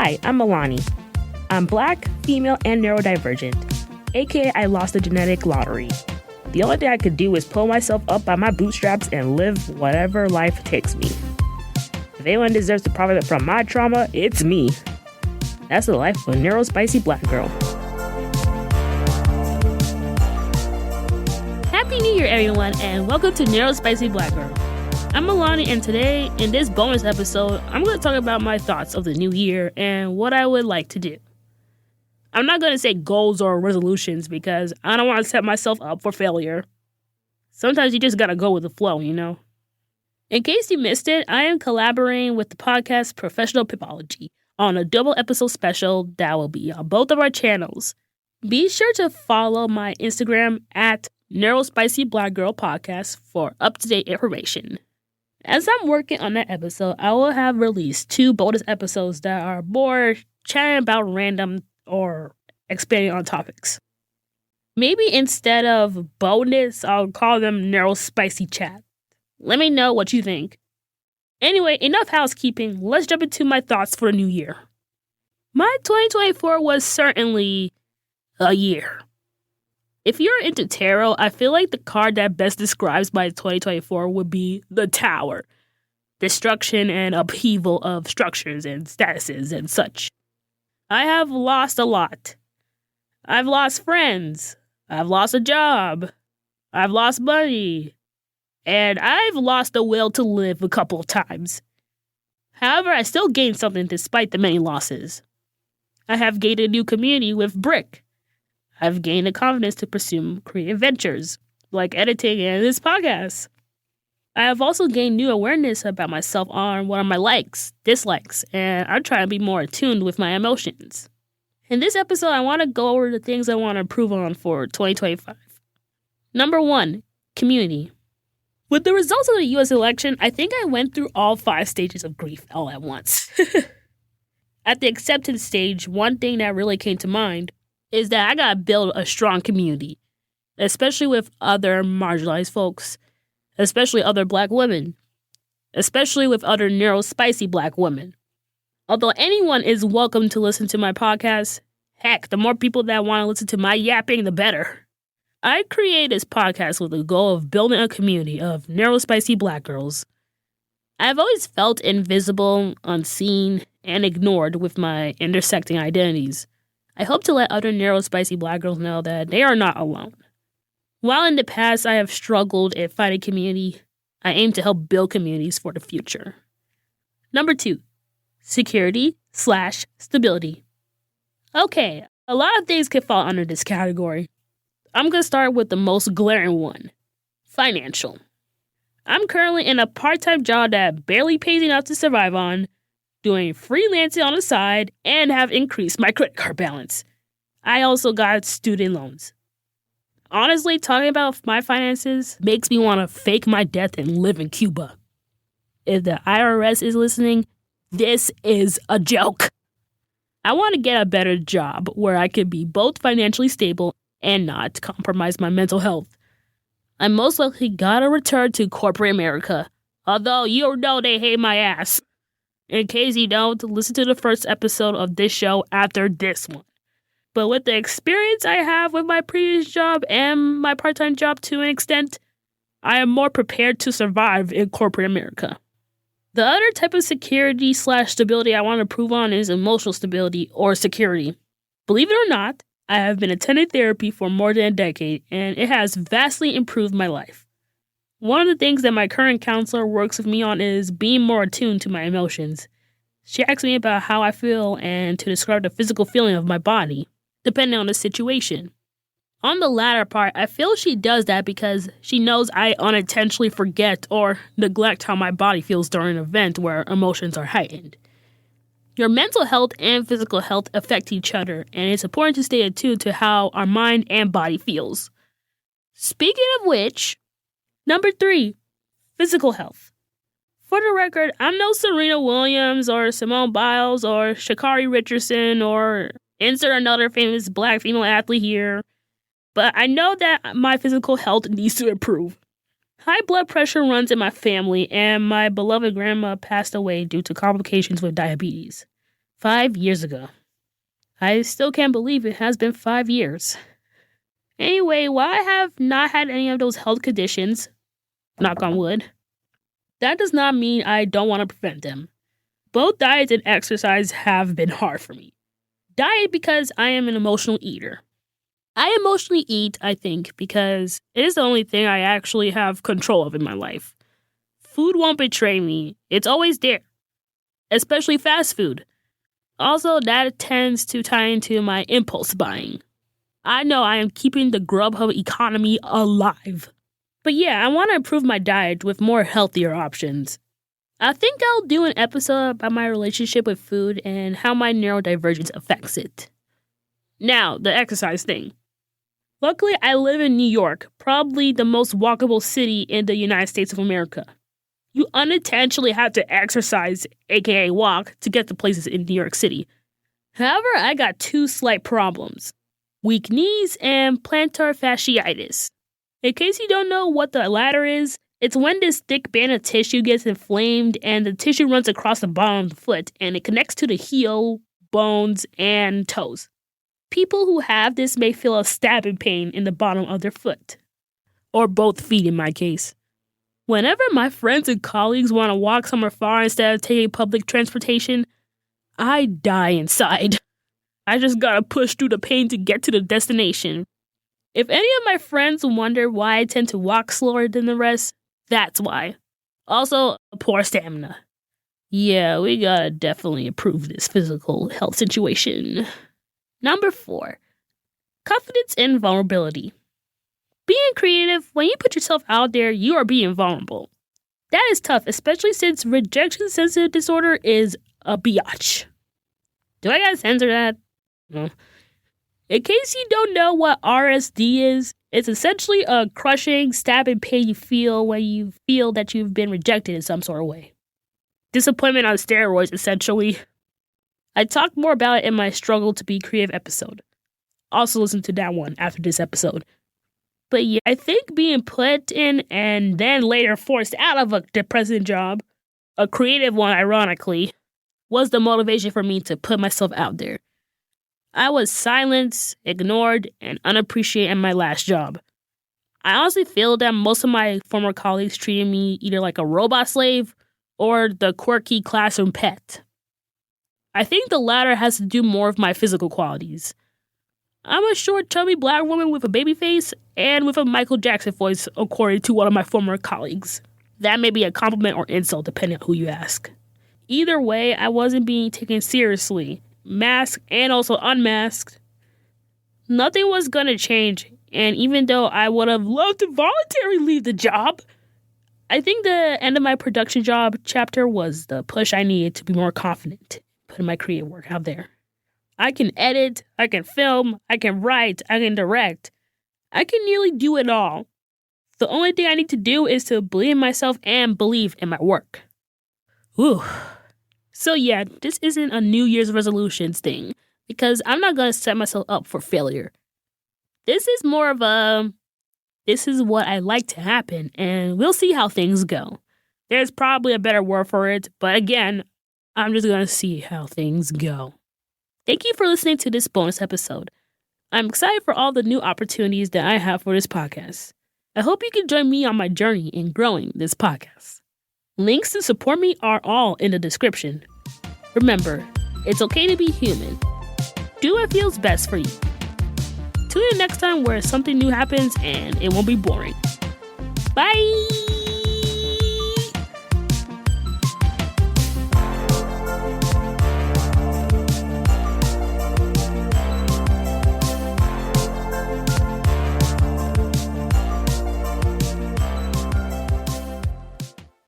Hi, I'm Alani. I'm Black, female, and neurodivergent, aka I lost the genetic lottery. The only thing I could do is pull myself up by my bootstraps and live whatever life takes me. If anyone deserves to profit from my trauma, it's me. That's the life of a Neurospicy Black girl. Happy New Year, everyone, and welcome to Neurospicy Black Girl. I'm Alani, and today, in this bonus episode, I'm going to talk about my thoughts of the new year and what I would like to do. I'm not going to say goals or resolutions because I don't want to set myself up for failure. Sometimes you just got to go with the flow, you know? In case you missed it, I am collaborating with the podcast Professional Pipology on a double episode special that will be on both of our channels. Be sure to follow my Instagram at Neurospicy Black Girl Podcast for up-to-date information. As I'm working on that episode, I will have released 2 bonus episodes that are more chatting about random or expanding on topics. Maybe instead of bonus, I'll call them Neurospicy Chat. Let me know what you think. Anyway, enough housekeeping. Let's jump into my thoughts for the new year. My 2024 was certainly a year. If you're into tarot, I feel like the card that best describes my 2024 would be the Tower. Destruction and upheaval of structures and statuses and such. I have lost a lot. I've lost friends. I've lost a job. I've lost money. And I've lost the will to live a couple of times. However, I still gained something despite the many losses. I have gained a new community with Brick. I've gained the confidence to pursue creative ventures, like editing and this podcast. I have also gained new awareness about myself on what are my likes, dislikes, and I'm trying to be more attuned with my emotions. In this episode, I want to go over the things I want to improve on for 2025. Number 1, community. With the results of the U.S. election, I think I went through all 5 stages of grief all at once. At the acceptance stage, one thing that really came to mind is that I gotta build a strong community, especially with other marginalized folks, especially other Black women, especially with other Neurospicy Black women. Although anyone is welcome to listen to my podcast, heck, the more people that want to listen to my yapping, the better. I created this podcast with the goal of building a community of Neurospicy Black girls. I've always felt invisible, unseen, and ignored with my intersecting identities. I hope to let other Neurospicy Black girls know that they are not alone. While in the past I have struggled in finding community, I aim to help build communities for the future. Number 2, security/stability. Okay, a lot of things can fall under this category. I'm going to start with the most glaring one, financial. I'm currently in a part-time job that barely pays enough to survive on, doing freelancing on the side, and have increased my credit card balance. I also got student loans. Honestly, talking about my finances makes me want to fake my death and live in Cuba. If the IRS is listening, this is a joke. I want to get a better job where I could be both financially stable and not compromise my mental health. I most likely gotta return to corporate America, although you know they hate my ass. In case you don't, listen to the first episode of this show after this one. But with the experience I have with my previous job and my part-time job to an extent, I am more prepared to survive in corporate America. The other type of security/stability I want to improve on is emotional stability or security. Believe it or not, I have been attending therapy for more than a decade, and it has vastly improved my life. One of the things that my current counselor works with me on is being more attuned to my emotions. She asks me about how I feel and to describe the physical feeling of my body, depending on the situation. On the latter part, I feel she does that because she knows I unintentionally forget or neglect how my body feels during an event where emotions are heightened. Your mental health and physical health affect each other, and it's important to stay attuned to how our mind and body feels. Speaking of which, number 3, physical health. For the record, I'm no Serena Williams or Simone Biles or Sha'Carri Richardson or insert another famous Black female athlete here, but I know that my physical health needs to improve. High blood pressure runs in my family, and my beloved grandma passed away due to complications with diabetes. 5 years ago. I still can't believe it has been 5 years. Anyway, while I have not had any of those health conditions, knock on wood, that does not mean I don't want to prevent them. Both diet and exercise have been hard for me. Diet because I am an emotional eater. I emotionally eat, I think, because it is the only thing I actually have control of in my life. Food won't betray me. It's always there. Especially fast food. Also, that tends to tie into my impulse buying. I know I am keeping the Grubhub economy alive. But yeah, I want to improve my diet with more healthier options. I think I'll do an episode about my relationship with food and how my neurodivergence affects it. Now, the exercise thing. Luckily, I live in New York, probably the most walkable city in the United States of America. You unintentionally have to exercise, aka walk, to get to places in New York City. However, I got two slight problems. Weak knees and plantar fasciitis. In case you don't know what the latter is, it's when this thick band of tissue gets inflamed and the tissue runs across the bottom of the foot and it connects to the heel, bones, and toes. People who have this may feel a stabbing pain in the bottom of their foot. Or both feet in my case. Whenever my friends and colleagues want to walk somewhere far instead of taking public transportation, I die inside. I just gotta push through the pain to get to the destination. If any of my friends wonder why I tend to walk slower than the rest, that's why. Also, poor stamina. Yeah, we gotta definitely improve this physical health situation. Number 4. Confidence and vulnerability. Being creative, when you put yourself out there, you are being vulnerable. That is tough, especially since rejection-sensitive disorder is a biatch. Do I gotta censor that? No. In case you don't know what RSD is, it's essentially a crushing, stabbing pain you feel when you feel that you've been rejected in some sort of way. Disappointment on steroids, essentially. I talk more about it in my Struggle to Be Creative episode. Also listen to that one after this episode. But yeah, I think being put in and then later forced out of a depressing job, a creative one ironically, was the motivation for me to put myself out there. I was silenced, ignored, and unappreciated in my last job. I honestly feel that most of my former colleagues treated me either like a robot slave or the quirky classroom pet. I think the latter has to do more with my physical qualities. I'm a short, chubby black woman with a baby face and with a Michael Jackson voice, according to one of my former colleagues. That may be a compliment or insult, depending on who you ask. Either way, I wasn't being taken seriously, masked and also unmasked. Nothing was gonna change, and even though I would have loved to voluntarily leave the job, I think the end of my production job chapter was the push I needed to be more confident, putting my creative work out there. I can edit, I can film, I can write, I can direct. I can nearly do it all. The only thing I need to do is to believe in myself and believe in my work. Whew. So yeah, this isn't a New Year's resolutions thing, because I'm not going to set myself up for failure. This is more of this is what I like to happen, and we'll see how things go. There's probably a better word for it, but again, I'm just going to see how things go. Thank you for listening to this bonus episode. I'm excited for all the new opportunities that I have for this podcast. I hope you can join me on my journey in growing this podcast. Links to support me are all in the description. Remember, it's okay to be human. Do what feels best for you. Tune in next time where something new happens and it won't be boring. Bye!